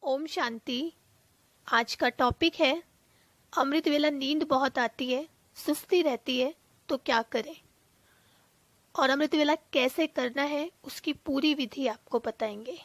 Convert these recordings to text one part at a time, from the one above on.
ओम शांति। आज का टॉपिक है अमृत वेला। नींद बहुत आती है, सुस्ती रहती है, तो क्या करें और अमृत वेला कैसे करना है उसकी पूरी विधि आपको बताएंगे।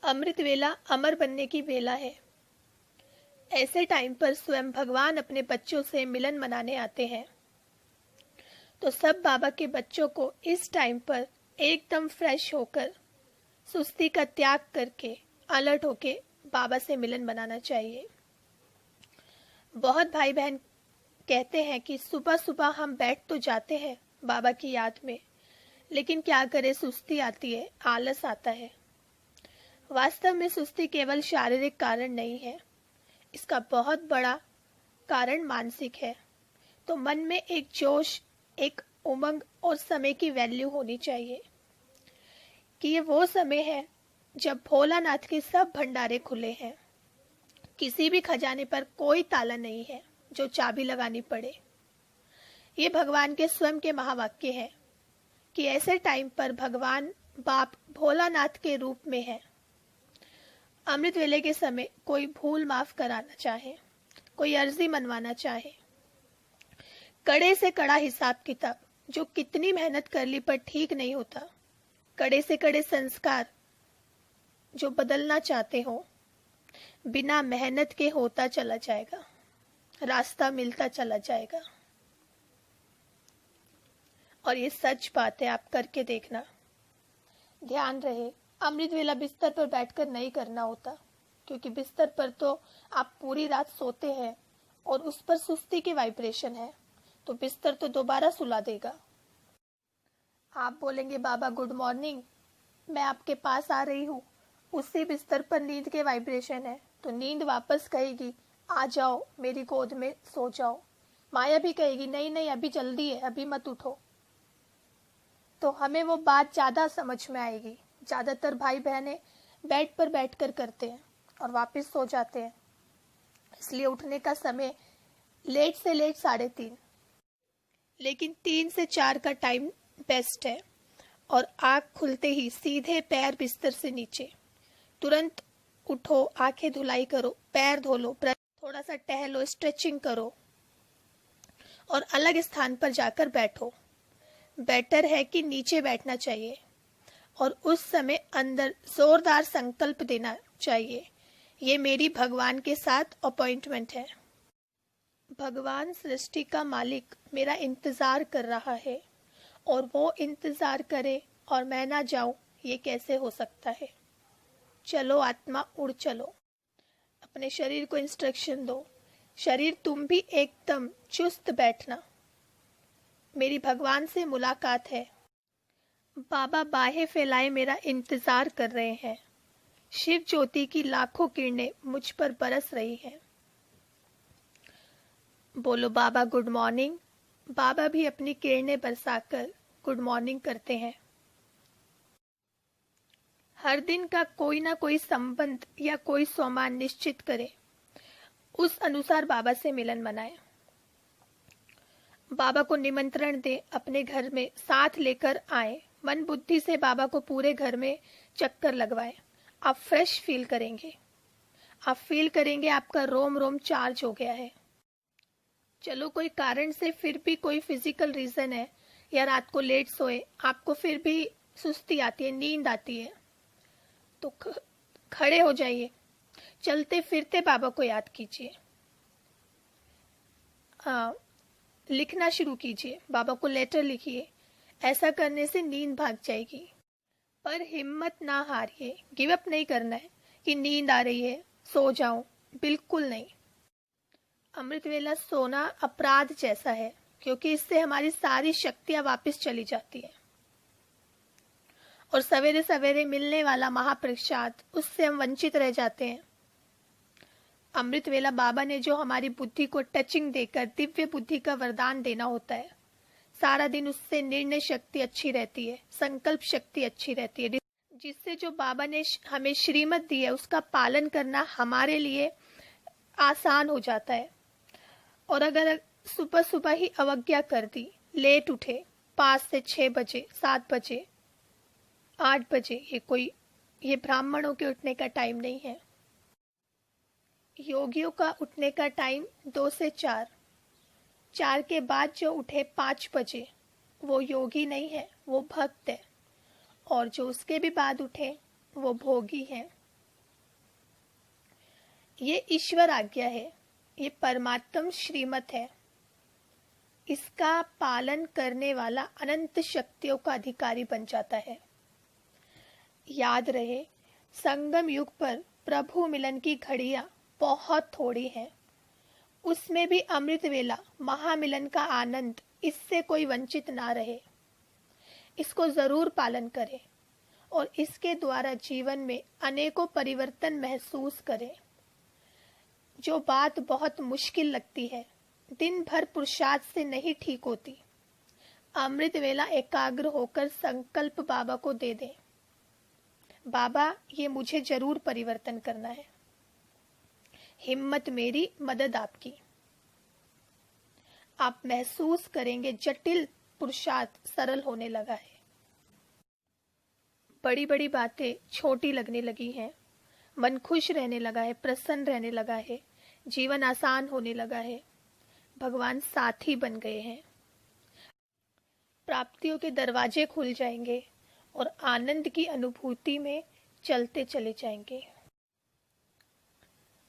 अमृत वेला अमर बनने की वेला है। ऐसे टाइम पर स्वयं भगवान अपने बच्चों से मिलन मनाने आते हैं। तो सब बाबा के बच्चों को इस टाइम पर एकदम फ्रेश होकर, सुस्ती का त्याग करके, अलर्ट होके बाबा से मिलन बनाना चाहिए। बहुत भाई बहन कहते हैं कि सुबह सुबह हम बैठ तो जाते हैं बाबा की याद में, लेकिन क्या करें, सुस्ती आती है, आलस आता है। वास्तव में सुस्ती केवल शारीरिक कारण नहीं है, इसका बहुत बड़ा कारण मानसिक है। तो मन में एक जोश, एक उमंग और समय की वैल्यू होनी चाहिए कि ये वो समय है जब भोलानाथ के सब भंडारे खुले हैं। किसी भी खजाने पर कोई ताला नहीं है जो चाबी लगानी पड़े। ये भगवान के स्वयं के महावाक्य है कि ऐसे टाइम पर भगवान बाप भोलानाथ के रूप में है। अमृत वेले के समय कोई भूल माफ कराना चाहे, कोई अर्जी मनवाना चाहे, कड़े से कड़ा हिसाब किताब, जो कितनी मेहनत कर ली पर ठीक नहीं होता, कड़े से कड़े संस्कार जो बदलना चाहते हो, बिना मेहनत के होता चला जाएगा, रास्ता मिलता चला जाएगा। और ये सच बात है, आप करके देखना। ध्यान रहे, अमृत वेला बिस्तर पर बैठकर नहीं करना होता, क्योंकि बिस्तर पर तो आप पूरी रात सोते हैं और उस पर सुस्ती के वाइब्रेशन है, तो बिस्तर तो दोबारा सुला देगा। आप बोलेंगे बाबा गुड मॉर्निंग, मैं आपके पास आ रही हूँ, उसी बिस्तर पर नींद के वाइब्रेशन है, तो नींद वापस कहेगी आ जाओ मेरी गोद में सो जाओ। माया भी कहेगी नहीं नहीं अभी जल्दी है, अभी मत उठो। तो हमें वो बात ज्यादा समझ में आएगी। ज्यादातर भाई बहनें बेड पर बैठकर करते हैं और वापस सो जाते हैं, इसलिए उठने का समय लेट से लेट 3:30, लेकिन 3 से 4 का टाइम बेस्ट है। और आँख खुलते ही सीधे पैर बिस्तर से नीचे, तुरंत उठो, आंखें धुलाई करो, पैर धो लो, थोड़ा सा टहलो, स्ट्रेचिंग करो और अलग स्थान पर जाकर बैठो। बेटर है कि नीचे बैठना चाहिए और उस समय अंदर जोरदार संकल्प देना चाहिए, ये मेरी भगवान के साथ अपॉइंटमेंट है। भगवान सृष्टि का मालिक मेरा इंतजार कर रहा है और वो इंतजार करे और मैं ना जाऊं, ये कैसे हो सकता है। चलो आत्मा उड़ चलो, अपने शरीर को इंस्ट्रक्शन दो, शरीर तुम भी एकदम चुस्त बैठना, मेरी भगवान से मुलाकात है। बाबा बाहें फैलाए मेरा इंतजार कर रहे हैं। शिव ज्योति की लाखों किरणें मुझ पर बरस रही हैं। बोलो बाबा गुड मॉर्निंग। बाबा भी अपनी किरणें बरसाकर गुड मॉर्निंग करते हैं। हर दिन का कोई ना कोई संबंध या कोई सोमान निश्चित करें, उस अनुसार बाबा से मिलन मनाएं। बाबा को निमंत्रण दें, अपने घर में साथ लेकर आए, मन बुद्धि से बाबा को पूरे घर में चक्कर लगवाएं। आप फ्रेश फील करेंगे, आप फील करेंगे आपका रोम रोम चार्ज हो गया है। चलो कोई कारण से फिर भी कोई फिजिकल रीजन है या रात को लेट सोए, आपको फिर भी सुस्ती आती है, नींद आती है, तो खड़े हो जाइए, चलते फिरते बाबा को याद कीजिए, लिखना शुरू कीजिए, बाबा को लेटर लिखिए। ऐसा करने से नींद भाग जाएगी। पर हिम्मत ना हारिए, गिव अप नहीं करना है कि नींद आ रही है सो जाऊं, बिल्कुल नहीं। अमृत वेला सोना अपराध जैसा है, क्योंकि इससे हमारी सारी शक्तियां वापस चली जाती है और सवेरे सवेरे मिलने वाला महाप्रसाद, उससे हम वंचित रह जाते हैं। अमृत वेला बाबा ने जो हमारी बुद्धि को टचिंग देकर दिव्य बुद्धि का वरदान देना होता है, सारा दिन उससे निर्णय शक्ति अच्छी रहती है, संकल्प शक्ति अच्छी रहती है, जिससे जो बाबा ने हमें श्रीमत दी है उसका पालन करना हमारे लिए आसान हो जाता है। और अगर सुबह सुबह ही अवज्ञा कर दी, लेट उठे, 5 से 6 बजे, 7 बजे, 8 बजे, ये ब्राह्मणों के उठने का टाइम नहीं है। योगियों का उठने का टाइम 2 से 4। 4 के बाद जो उठे 5 बजे वो योगी नहीं है, वो भक्त है। और जो उसके भी बाद उठे वो भोगी है। ये ईश्वर आज्ञा है, ये परमात्म श्रीमत है। इसका पालन करने वाला अनंत शक्तियों का अधिकारी बन जाता है। याद रहे, संगम युग पर प्रभु मिलन की घड़ियां बहुत थोड़ी हैं। उसमें भी अमृत वेला महामिलन का आनंद, इससे कोई वंचित ना रहे। इसको जरूर पालन करें और इसके द्वारा जीवन में अनेकों परिवर्तन महसूस करें। जो बात बहुत मुश्किल लगती है, दिन भर पुरुषार्थ से नहीं ठीक होती, अमृत वेला एकाग्र होकर संकल्प बाबा को दे दें। बाबा, ये मुझे जरूर परिवर्तन करना है। हिम्मत मेरी, मदद आपकी। आप महसूस करेंगे जटिल पुरुषार्थ सरल होने लगा है। बड़ी बड़ी बातें छोटी लगने लगी हैं। मन खुश रहने लगा है, प्रसन्न रहने लगा है, जीवन आसान होने लगा है। भगवान साथी बन गए हैं। प्राप्तियों के दरवाजे खुल जाएंगे और आनंद की अनुभूति में चलते चले जाएंगे।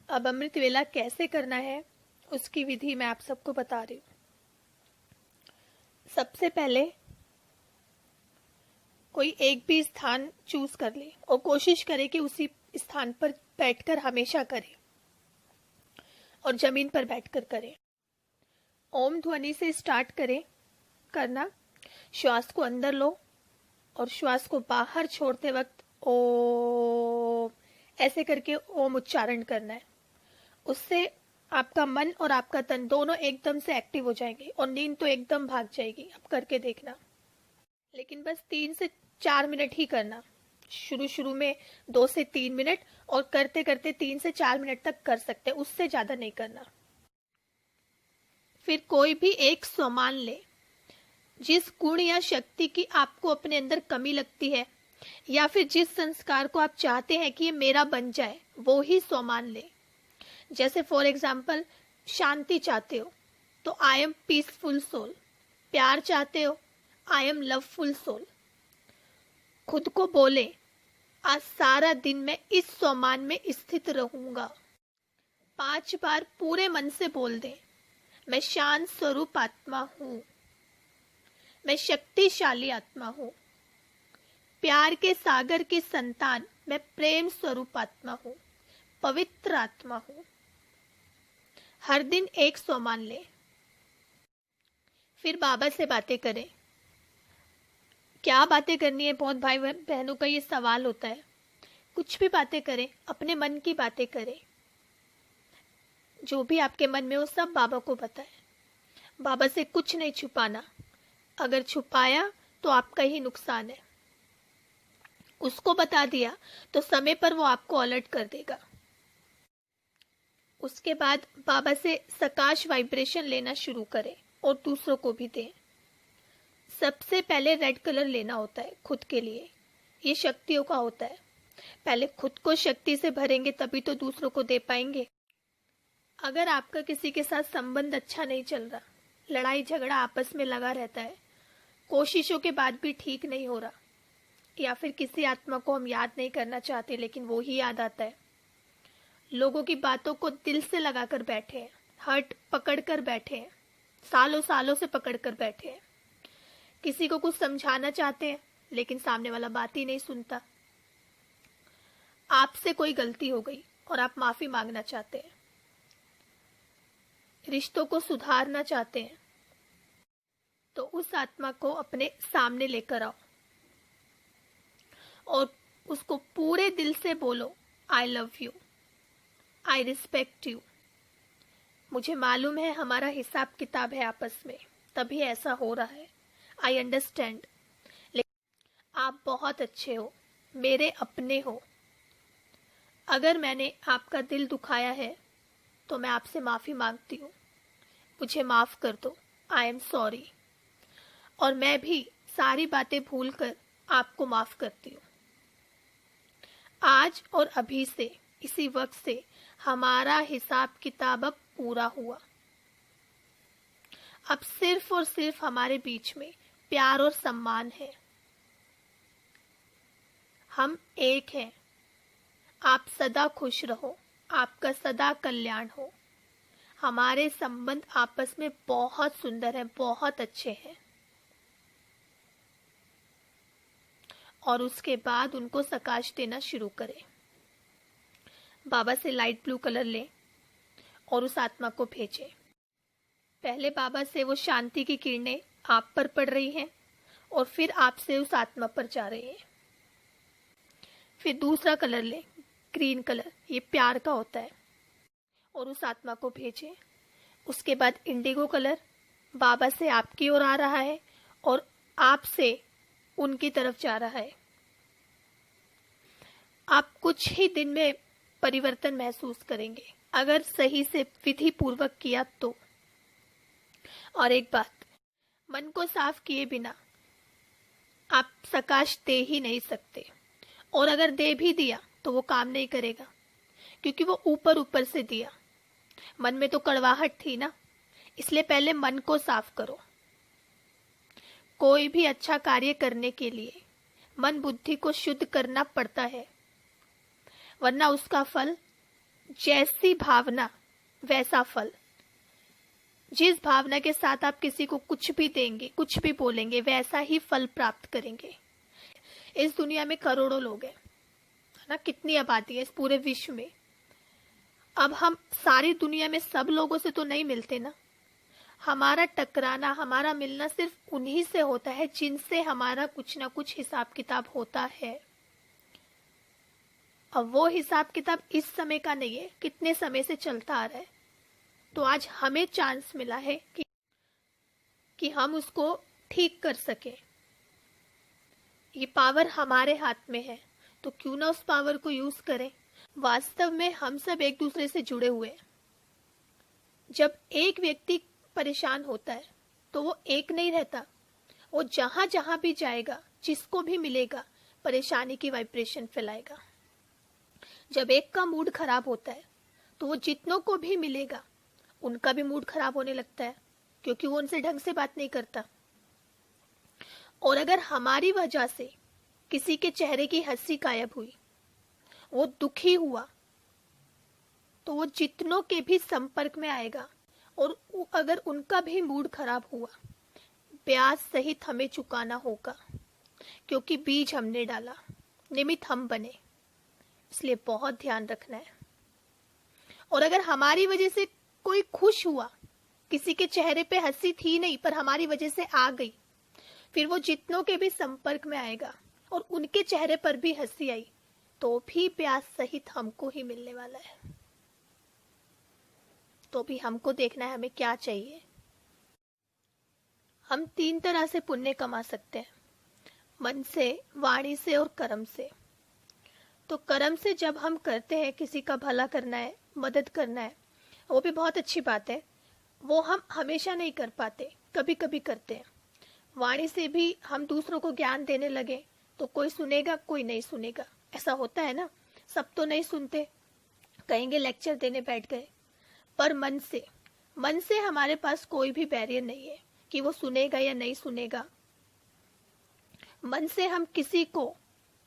अब अमृत वेला कैसे करना है, उसकी विधि मैं आप सबको बता रही हूँ। सबसे पहले कोई एक भी स्थान चूज कर ले और कोशिश करे कि उसी स्थान पर बैठकर हमेशा करे और जमीन पर बैठकर करे। ओम ध्वनि से स्टार्ट करें करना। श्वास को अंदर लो और श्वास को बाहर छोड़ते वक्त ओम ऐसे करके ओम उच्चारण करना है। उससे आपका मन और आपका तन दोनों एकदम से एक्टिव हो जाएंगे और नींद तो एकदम भाग जाएगी। आप करके देखना, लेकिन बस 3 से 4 मिनट ही करना। शुरू में 2 से 3 मिनट और करते करते 3 से 4 मिनट तक कर सकते हैं, उससे ज्यादा नहीं करना। फिर कोई भी एक स्वमान ले। जिस गुण या शक्ति की आपको अपने अंदर कमी लगती है या फिर जिस संस्कार को आप चाहते हैं कि ये मेरा बन जाए, वो ही स्वमान ले। जैसे फॉर एग्जाम्पल, शांति चाहते हो तो आई एम पीसफुल सोल। प्यार चाहते हो, आई एम लवफुल सोल। खुद को बोले, आज सारा दिन मैं इस स्वमान में स्थित रहूंगा। 5 बार पूरे मन से बोल दें, मैं शांत स्वरूप आत्मा हूं, मैं शक्तिशाली आत्मा हूं, प्यार के सागर की संतान, मैं प्रेम स्वरूप आत्मा हूं, पवित्र आत्मा हूं। हर दिन एक स्वमान ले। फिर बाबा से बातें करें। क्या बातें करनी है, बहुत भाई बहनों का ये सवाल होता है। कुछ भी बातें करें, अपने मन की बातें करें। जो भी आपके मन में हो सब बाबा को बताएं। बाबा से कुछ नहीं छुपाना। अगर छुपाया तो आपका ही नुकसान है। उसको बता दिया तो समय पर वो आपको अलर्ट कर देगा। उसके बाद बाबा से सकाश वाइब्रेशन लेना शुरू करें और दूसरों को भी दें। सबसे पहले रेड कलर लेना होता है खुद के लिए। ये शक्तियों का होता है। पहले खुद को शक्ति से भरेंगे तभी तो दूसरों को दे पाएंगे। अगर आपका किसी के साथ संबंध अच्छा नहीं चल रहा, लड़ाई झगड़ा आपस में लगा रहता है, कोशिशों के बाद भी ठीक नहीं हो रहा, या फिर किसी आत्मा को हम याद नहीं करना चाहते लेकिन वो ही याद आता है, लोगों की बातों को दिल से लगाकर बैठे हैं, हर्ट पकड़ कर बैठे हैं, सालों सालों से पकड़ कर बैठे हैं, किसी को कुछ समझाना चाहते हैं लेकिन सामने वाला बात ही नहीं सुनता, आपसे कोई गलती हो गई और आप माफी मांगना चाहते हैं, रिश्तों को सुधारना चाहते हैं, तो उस आत्मा को अपने सामने लेकर आओ और उसको पूरे दिल से बोलो, I love you, I respect you. मुझे मालूम है हमारा हिसाब किताब है आपस में, तभी ऐसा हो रहा है, आई अंडरस्टैंड, लेकिन आप बहुत अच्छे हो, मेरे अपने हो। अगर मैंने आपका दिल दुखाया है तो मैं आपसे माफी मांगती हूँ, मुझे माफ कर दो, आई एम सॉरी। और मैं भी सारी बातें भूलकर आपको माफ करती हूँ। आज और अभी से, इसी वक्त से हमारा हिसाब किताब अब पूरा हुआ। अब सिर्फ और सिर्फ हमारे बीच में प्यार और सम्मान है। हम एक हैं। आप सदा खुश रहो, आपका सदा कल्याण हो। हमारे संबंध आपस में बहुत सुंदर हैं, बहुत अच्छे हैं। और उसके बाद उनको प्रकाश देना शुरू करें। बाबा से लाइट ब्लू कलर लें और उस आत्मा को भेजें। पहले बाबा से वो शांति की किरणें आप पर पड़ रही हैं और फिर आपसे उस आत्मा पर जा रही हैं। फिर दूसरा कलर लें, ग्रीन कलर, ये प्यार का होता है, और उस आत्मा को भेजें। उसके बाद इंडिगो कलर बाबा से आपकी ओर आ रहा है और आपसे उनकी तरफ जा रहा है। आप कुछ ही दिन में परिवर्तन महसूस करेंगे, अगर सही से विधि पूर्वक किया तो। और एक बात, मन को साफ किए बिना आप प्रकाश दे ही नहीं सकते, और अगर दे भी दिया तो वो काम नहीं करेगा, क्योंकि वो ऊपर ऊपर से दिया। मन में तो कड़वाहट थी ना, इसलिए पहले मन को साफ करो। कोई भी अच्छा कार्य करने के लिए मन बुद्धि को शुद्ध करना पड़ता है, वरना उसका फल, जैसी भावना वैसा फल। जिस भावना के साथ आप किसी को कुछ भी देंगे, कुछ भी बोलेंगे, वैसा ही फल प्राप्त करेंगे। इस दुनिया में करोड़ों लोग हैं, है ना, कितनी आबादी है इस पूरे विश्व में। अब हम सारी दुनिया में सब लोगों से तो नहीं मिलते ना। हमारा टकराना, हमारा मिलना सिर्फ उन्हीं से होता है जिनसे हमारा कुछ ना कुछ हिसाब किताब होता है। अब वो हिसाब किताब इस समय का नहीं है, कितने समय से चलता आ रहा है। तो आज हमें चांस मिला है कि हम उसको ठीक कर सके। ये पावर हमारे हाथ में है, तो क्यों ना उस पावर को यूज करें। वास्तव में हम सब एक दूसरे से जुड़े हुए हैं। जब एक व्यक्ति परेशान होता है तो वो एक नहीं रहता, वो जहां जहां भी जाएगा, जिसको भी मिलेगा, परेशानी की वाइब्रेशन फैलाएगा। जब एक का मूड खराब होता है तो वो जितनों को भी मिलेगा उनका भी मूड खराब होने लगता है, क्योंकि वो उनसे ढंग से बात नहीं करता। और अगर हमारी वजह से किसी के चेहरे की हंसी गायब हुई, वो दुखी हुआ, तो वो जितनों के भी संपर्क में आएगा, और अगर उनका भी मूड खराब हुआ, ब्याज सहित हमें चुकाना होगा, क्योंकि बीज हमने डाला, निमित्त हम बने। इसलिए बहुत ध्यान रखना है। और अगर हमारी वजह से कोई खुश हुआ, किसी के चेहरे पे हंसी थी नहीं पर हमारी वजह से आ गई, फिर वो जितनों के भी संपर्क में आएगा और उनके चेहरे पर भी हंसी आई, तो भी प्यास सहित हमको ही मिलने वाला है। तो भी हमको देखना है हमें क्या चाहिए। हम 3 तरह से पुण्य कमा सकते हैं, मन से, वाणी से और कर्म से। तो कर्म से जब हम करते हैं, किसी का भला करना है, मदद करना है, वो भी बहुत अच्छी बात है। वो हम हमेशा नहीं कर पाते, कभी कभी करते हैं। वाणी से भी हम दूसरों को ज्ञान देने लगे तो कोई सुनेगा, कोई नहीं सुनेगा, ऐसा होता है ना। सब तो नहीं सुनते, कहेंगे लेक्चर देने बैठ गए। पर मन से हमारे पास कोई भी बैरियर नहीं है कि वो सुनेगा या नहीं सुनेगा। मन से हम किसी को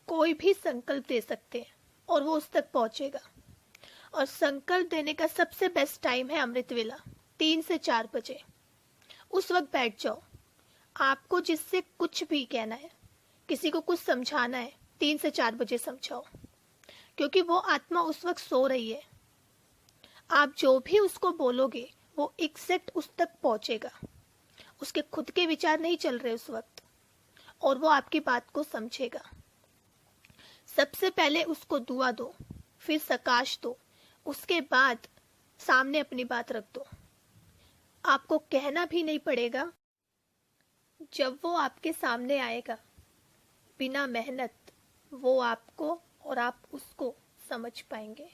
कोई भी संकल्प दे सकते हैं और वो उस तक पहुंचेगा। और संकल्प देने का सबसे बेस्ट टाइम है अमृत वेला, 3 से 4 बजे। उस वक्त बैठ जाओ। आपको जिससे कुछ भी कहना है, किसी को कुछ समझाना है, 3 से 4 बजे समझाओ, क्योंकि वो आत्मा उस वक्त सो रही है। आप जो भी उसको बोलोगे वो एग्जैक्ट उस तक पहुंचेगा। उसके खुद के विचार नहीं चल रहे उस वक्त, और वो आपकी बात को समझेगा। सबसे पहले उसको दुआ दो, फिर सकाश दो, उसके बाद सामने अपनी बात रख दो। आपको कहना भी नहीं पड़ेगा। जब वो आपके सामने आएगा, बिना मेहनत, वो आपको और आप उसको समझ पाएंगे।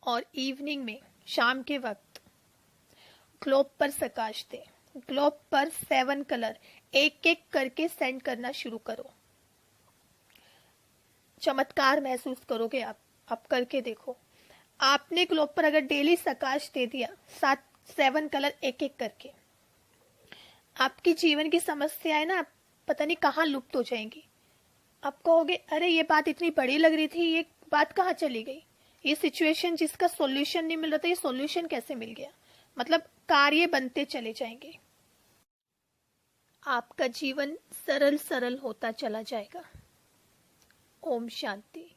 और इवनिंग में, शाम के वक्त, ग्लोब पर प्रकाश दे। ग्लोब पर 7 कलर एक एक करके सेंड करना शुरू करो। चमत्कार महसूस करोगे आप करके देखो। आपने ग्लोब पर अगर डेली प्रकाश दे दिया 7 कलर एक एक करके, आपकी जीवन की समस्याएं ना पता नहीं कहाँ लुप्त हो जाएंगी। आप कहोगे अरे ये बात इतनी बड़ी लग रही थी, ये बात कहाँ चली गई, ये सिचुएशन जिसका सॉल्यूशन नहीं मिल रहा था ये सॉल्यूशन कैसे मिल गया। मतलब कार्य बनते चले जाएंगे, आपका जीवन सरल सरल होता चला जाएगा। ओम शांति।